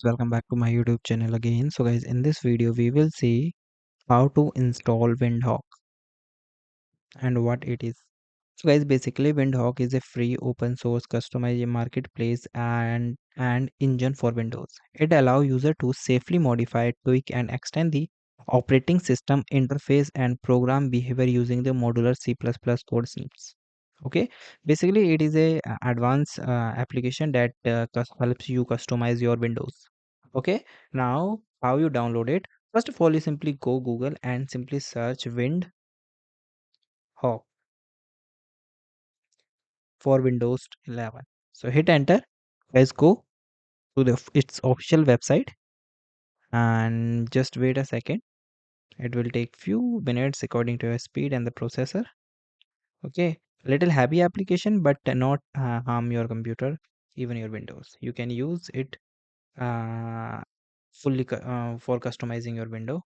welcome back to my YouTube channel again. So guys, in this video we will see how to install Windhawk and what it is. So guys, basically Windhawk is a free open source customized marketplace and engine for Windows. It allows user to safely modify, tweak and extend the operating system interface and program behavior using the modular C++ code snippets. Okay, basically it is a advanced application that helps you customize your Windows. Okay, now how you download it? First of all, you simply go Google and simply search Windhawk for Windows 11. So hit enter. Guys, go to its official website and just wait a second. It will take few minutes according to your speed and the processor. Okay, little heavy application, but not harm your computer, even your Windows. You can use it uh, for customizing your window,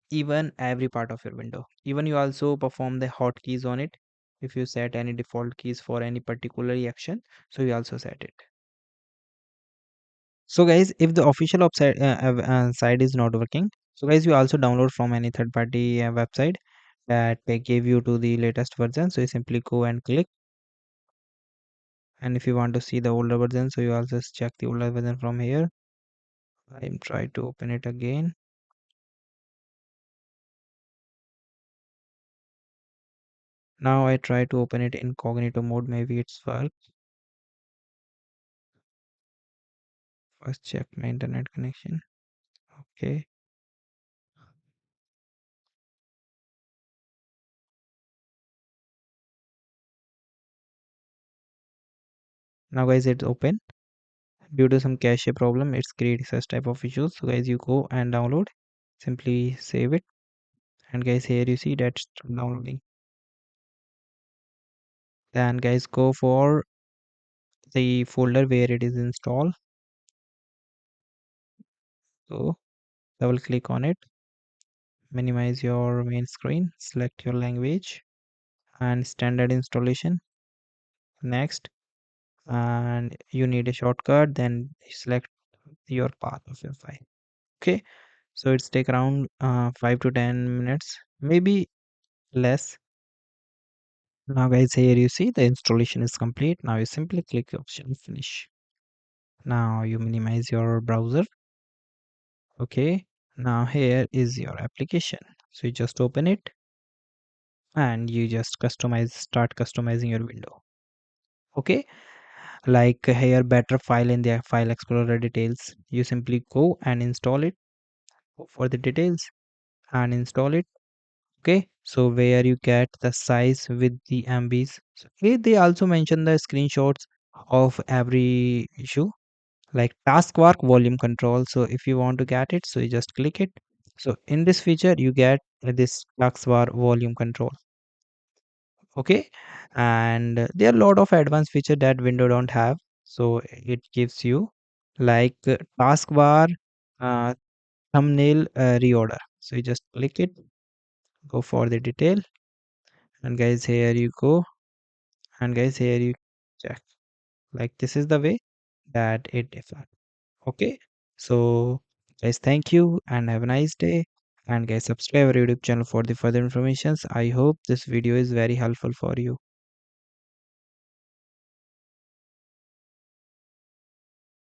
even every part of your window. Even you also perform the hotkeys on it. If you set any default keys for any particular action, so you also set it. So guys, if the official site is not working, so guys, you also download from any third party website that they give you to the latest version. So you simply go and click, and if you want to see the older version, so you also check the older version from here. I'm trying to open it again. Now I try to open it incognito mode, maybe it's work. First check my internet connection. Okay, now guys, it's open. Due to some cache problem, it's creating such type of issues. So guys, you go and download, simply save it, and guys, here you see that's downloading. Then guys, go for the folder where it is installed. So double click on it, minimize your main screen, select your language and standard installation. Next, and you need a shortcut, then select your path of your file. Okay, so it's take around 5 to 10 minutes, maybe less. Now guys, here you see the installation is complete. Now you simply click option finish. Now you minimize your browser. Okay, now here is your application. So you just open it and you just start customizing your window. Okay, like here better file in the file explorer details. You simply go and install it. Go for the details and install it. Okay, so where you get the size with the MBs. So here they also mention the screenshots of every issue, like taskbar volume control. So if you want to get it, so you just click it. So in this feature you get this taskbar volume control. Okay, and there are a lot of advanced feature that window don't have. So it gives you like taskbar uh, thumbnail reorder. So you just click it, go for the detail, and guys, here you go, and guys, here you check. Like this is the way that it differs. Okay, so guys, thank you and have a nice day. And guys, subscribe our YouTube channel for the further informations. I hope this video is very helpful for you.